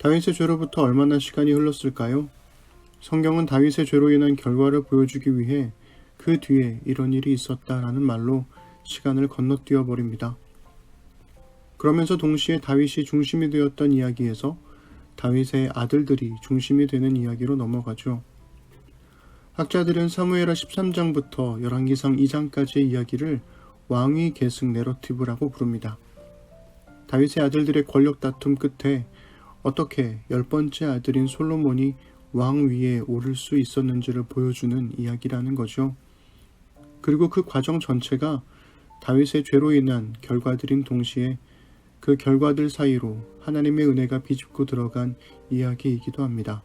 다윗의 죄로부터 얼마나 시간이 흘렀을까요? 성경은 다윗의 죄로 인한 결과를 보여주기 위해 그 뒤에 이런 일이 있었다라는 말로 시간을 건너뛰어 버립니다. 그러면서 동시에 다윗이 중심이 되었던 이야기에서 다윗의 아들들이 중심이 되는 이야기로 넘어가죠. 학자들은 사무엘하 13장부터 열왕기상 2장까지의 이야기를 왕위 계승 내러티브라고 부릅니다. 다윗의 아들들의 권력 다툼 끝에 어떻게 10번째 아들인 솔로몬이 왕 위에 오를 수 있었는지를 보여주는 이야기라는 거죠. 그리고 그 과정 전체가 다윗의 죄로 인한 결과들인 동시에 그 결과들 사이로 하나님의 은혜가 비집고 들어간 이야기이기도 합니다.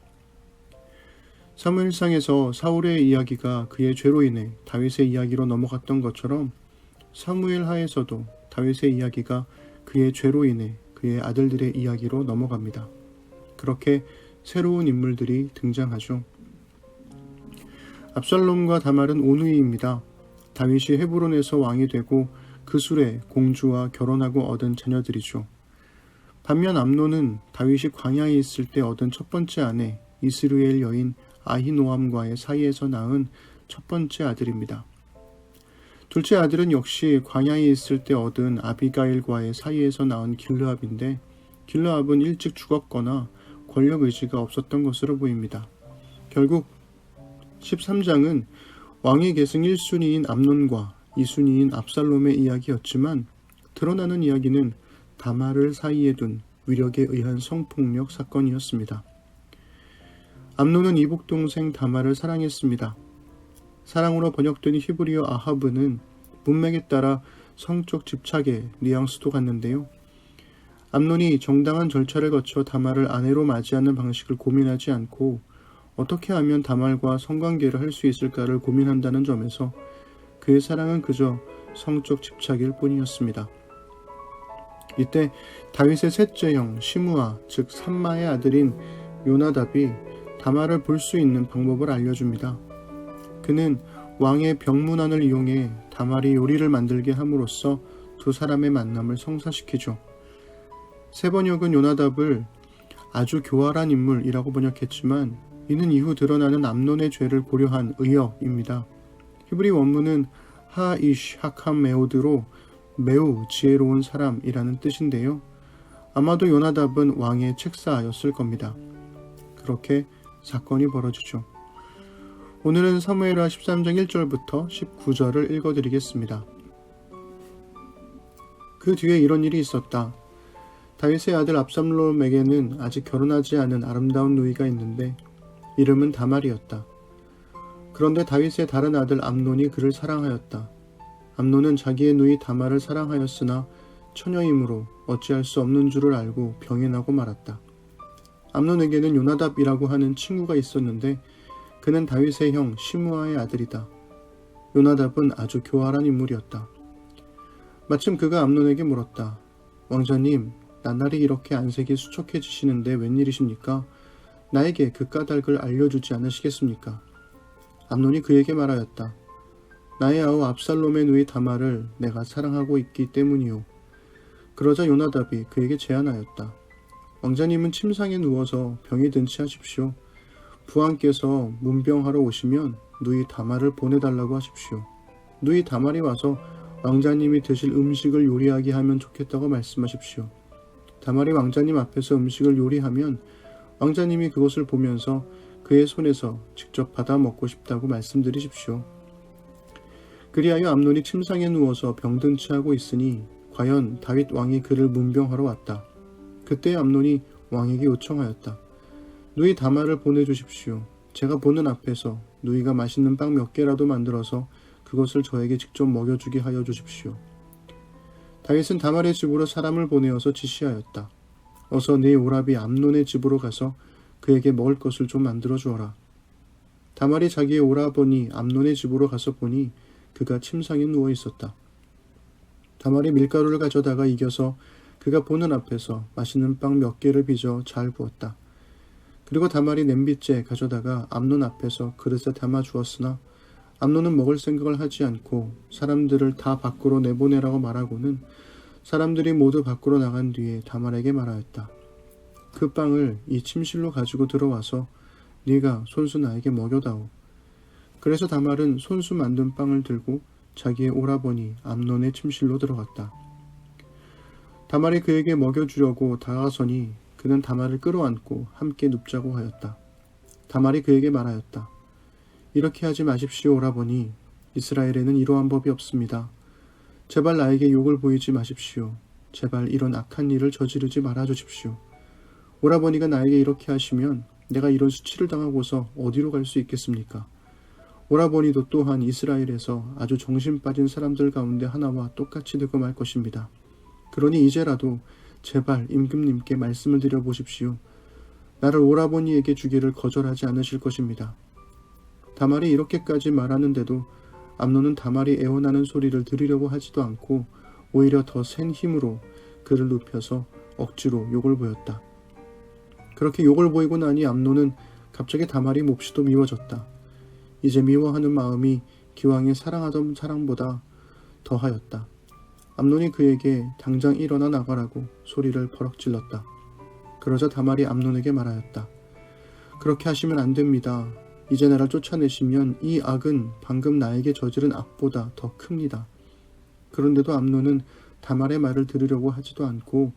사무엘상에서 사울의 이야기가 그의 죄로 인해 다윗의 이야기로 넘어갔던 것처럼 사무엘하에서도 다윗의 이야기가 그의 죄로 인해 그의 아들들의 이야기로 넘어갑니다. 그렇게 새로운 인물들이 등장하죠. 압살롬과 다말은 온누이입니다. 다윗이 헤브론에서 왕이 되고 그 술에 공주와 결혼하고 얻은 자녀들이죠. 반면 암논은 다윗이 광야에 있을 때 얻은 첫 번째 아내 이스르엘 여인 아히노암과의 사이에서 낳은 첫 번째 아들입니다. 둘째 아들은 역시 광야에 있을 때 얻은 아비가일과의 사이에서 낳은 길르압인데 길르압은 일찍 죽었거나 권력 의지가 없었던 것으로 보입니다. 결국 13장은 왕위 계승 1순위인 암논과 2순위인 압살롬의 이야기였지만 드러나는 이야기는 다말을 사이에 둔 위력에 의한 성폭력 사건이었습니다. 암논은 이복 동생 다말을 사랑했습니다. 사랑으로 번역된 히브리어 아하브는 문맥에 따라 성적 집착의 뉘앙스도 같는데요. 암논이 정당한 절차를 거쳐 다말을 아내로 맞이하는 방식을 고민하지 않고 어떻게 하면 다말과 성관계를 할 수 있을까를 고민한다는 점에서 그의 사랑은 그저 성적 집착일 뿐이었습니다. 이때 다윗의 셋째 형 시므아, 즉 삼마의 아들인 요나답이 다말을 볼 수 있는 방법을 알려줍니다. 그는 왕의 병문안을 이용해 다말이 요리를 만들게 함으로써 두 사람의 만남을 성사시키죠. 세번역은 요나답을 아주 교활한 인물이라고 번역했지만 이는 이후 드러나는 암논의 죄를 고려한 의역입니다. 히브리 원문은 하이쉬 하캄 메오드로 매우 지혜로운 사람이라는 뜻인데요. 아마도 요나답은 왕의 책사였을 겁니다. 그렇게 사건이 벌어지죠. 오늘은 사무엘하 13장 1절부터 19절을 읽어드리겠습니다. 그 뒤에 이런 일이 있었다. 다윗의 아들 압살롬에게는 아직 결혼하지 않은 아름다운 누이가 있는데 이름은 다말이었다. 그런데 다윗의 다른 아들 암논이 그를 사랑하였다. 암논은 자기의 누이 다말을 사랑하였으나 처녀이므로 어찌할 수 없는 줄을 알고 병이 나고 말았다. 암논에게는 요나답이라고 하는 친구가 있었는데 그는 다윗의 형 시므아의 아들이다. 요나답은 아주 교활한 인물이었다. 마침 그가 암논에게 물었다. 왕자님, 나날이 이렇게 안색이 수척해지시는데 웬일이십니까? 나에게 그 까닭을 알려주지 않으시겠습니까? 암논이 그에게 말하였다. 나의 아우 압살롬의 누이 다말을 내가 사랑하고 있기 때문이오. 그러자 요나답이 그에게 제안하였다. 왕자님은 침상에 누워서 병이 든 채 하십시오. 부왕께서 문병하러 오시면 누이 다말을 보내달라고 하십시오. 누이 다말이 와서 왕자님이 드실 음식을 요리하게 하면 좋겠다고 말씀하십시오. 다말이 왕자님 앞에서 음식을 요리하면 왕자님이 그것을 보면서 그의 손에서 직접 받아 먹고 싶다고 말씀드리십시오. 그리하여 암논이 침상에 누워서 병든 채 하고 있으니 과연 다윗 왕이 그를 문병하러 왔다. 그때 암논이 왕에게 요청하였다. 누이 다말을 보내주십시오. 제가 보는 앞에서 누이가 맛있는 빵 몇 개라도 만들어서 그것을 저에게 직접 먹여주게 하여 주십시오. 다윗은 다말의 집으로 사람을 보내어서 지시하였다. 어서 네 오라비 암논의 집으로 가서 그에게 먹을 것을 좀 만들어 주어라. 다말이 자기의 오라버니 암논의 집으로 가서 보니 그가 침상에 누워 있었다. 다말이 밀가루를 가져다가 이겨서 그가 보는 앞에서 맛있는 빵 몇 개를 빚어 잘 구웠다. 그리고 다말이 냄비째 가져다가 암논 앞에서 그릇에 담아 주었으나 암논은 먹을 생각을 하지 않고 사람들을 다 밖으로 내보내라고 말하고는 사람들이 모두 밖으로 나간 뒤에 다말에게 말하였다. 그 빵을 이 침실로 가지고 들어와서 네가 손수 나에게 먹여다오. 그래서 다말은 손수 만든 빵을 들고 자기의 오라버니 암논의 침실로 들어갔다. 다말이 그에게 먹여주려고 다가서니 그는 다말을 끌어안고 함께 눕자고 하였다. 다말이 그에게 말하였다. 이렇게 하지 마십시오, 오라버니. 이스라엘에는 이러한 법이 없습니다. 제발 나에게 욕을 보이지 마십시오. 제발 이런 악한 일을 저지르지 말아주십시오. 오라버니가 나에게 이렇게 하시면 내가 이런 수치를 당하고서 어디로 갈 수 있겠습니까? 오라버니도 또한 이스라엘에서 아주 정신 빠진 사람들 가운데 하나와 똑같이 되고 말 것입니다. 그러니 이제라도 제발 임금님께 말씀을 드려보십시오. 나를 오라버니에게 주기를 거절하지 않으실 것입니다. 다말이 이렇게까지 말하는데도 암논은 다말이 애원하는 소리를 들으려고 하지도 않고 오히려 더 센 힘으로 그를 눕혀서 억지로 욕을 보였다. 그렇게 욕을 보이고 나니 암논은 갑자기 다말이 몹시도 미워졌다. 이제 미워하는 마음이 기왕에 사랑하던 사랑보다 더하였다. 암논이 그에게 당장 일어나 나가라고 소리를 버럭 질렀다. 그러자 다말이 암논에게 말하였다. 그렇게 하시면 안 됩니다. 이제 나를 쫓아내시면 이 악은 방금 나에게 저지른 악보다 더 큽니다. 그런데도 암논은 다말의 말을 들으려고 하지도 않고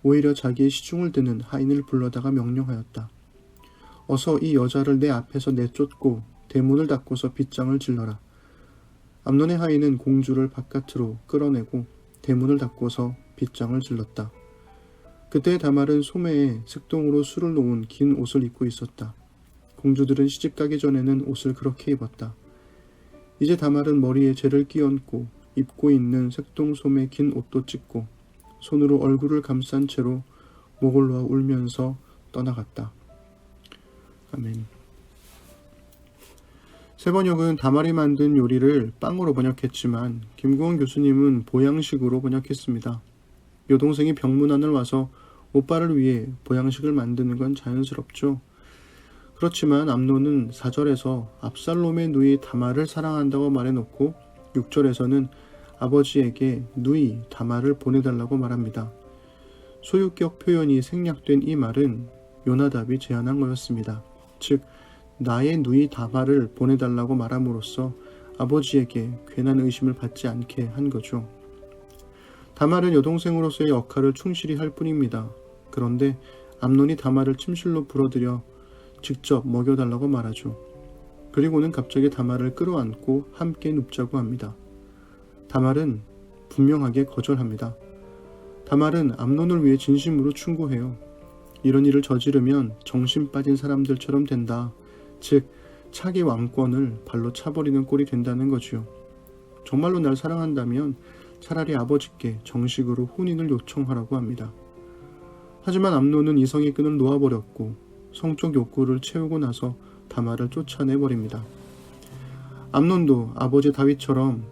오히려 자기의 시중을 드는 하인을 불러다가 명령하였다. 어서 이 여자를 내 앞에서 내쫓고 대문을 닫고서 빗장을 질러라. 암논의 하인은 공주를 바깥으로 끌어내고 대문을 닫고서 빗장을 질렀다. 그때 다말은 소매에 색동으로 술을 놓은 긴 옷을 입고 있었다. 공주들은 시집가기 전에는 옷을 그렇게 입었다. 이제 다말은 머리에 재를 끼얹고 입고 있는 색동 소매 긴 옷도 찢고 손으로 얼굴을 감싼 채로 목을 놓아 울면서 떠나갔다. 아멘. 세번역은 다말이 만든 요리를 빵으로 번역했지만 김구원 교수님은 보양식으로 번역했습니다. 여동생이 병문안을 와서 오빠를 위해 보양식을 만드는 건 자연스럽죠. 그렇지만 암논은 4절에서 압살롬의 누이 다말을 사랑한다고 말해놓고 6절에서는 아버지에게 누이 다말을 보내달라고 말합니다. 소유격 표현이 생략된 이 말은 요나답이 제안한 거였습니다. 즉 나의 누이 다말을 보내달라고 말함으로써 아버지에게 괜한 의심을 받지 않게 한 거죠. 다말은 여동생으로서의 역할을 충실히 할 뿐입니다. 그런데 암논이 다말을 침실로 불어들여 직접 먹여달라고 말하죠. 그리고는 갑자기 다말을 끌어안고 함께 눕자고 합니다. 다말은 분명하게 거절합니다. 다말은 암논을 위해 진심으로 충고해요. 이런 일을 저지르면 정신 빠진 사람들처럼 된다. 즉 차기 왕권을 발로 차버리는 꼴이 된다는 거지요. 정말로 날 사랑한다면 차라리 아버지께 정식으로 혼인을 요청하라고 합니다. 하지만 암논은 이성의 끈을 놓아버렸고 성적 욕구를 채우고 나서 다말을 쫓아내버립니다. 암논도 아버지 다윗처럼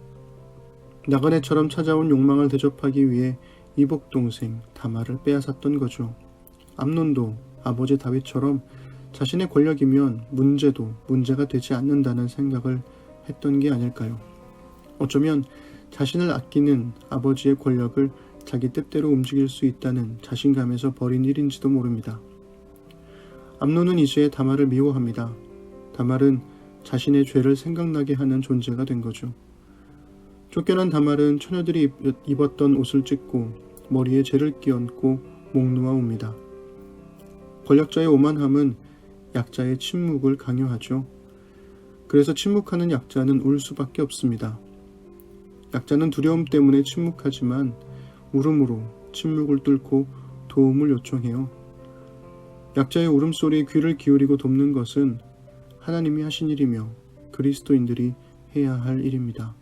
나그네처럼 찾아온 욕망을 대접하기 위해 이복 동생 다말을 빼앗았던 거죠. 암논도 아버지 다윗처럼 자신의 권력이면 문제도 문제가 되지 않는다는 생각을 했던 게 아닐까요? 어쩌면 자신을 아끼는 아버지의 권력을 자기 뜻대로 움직일 수 있다는 자신감에서 벌인 일인지도 모릅니다. 암논은 이제 다말을 미워합니다. 다말은 자신의 죄를 생각나게 하는 존재가 된 거죠. 쫓겨난 다말은 처녀들이 입었던 옷을 찢고 머리에 재를 끼얹고 목 놓아 웁니다. 권력자의 오만함은 약자의 침묵을 강요하죠. 그래서 침묵하는 약자는 울 수밖에 없습니다. 약자는 두려움 때문에 침묵하지만 울음으로 침묵을 뚫고 도움을 요청해요. 약자의 울음소리에 귀를 기울이고 돕는 것은 하나님이 하신 일이며 그리스도인들이 해야 할 일입니다.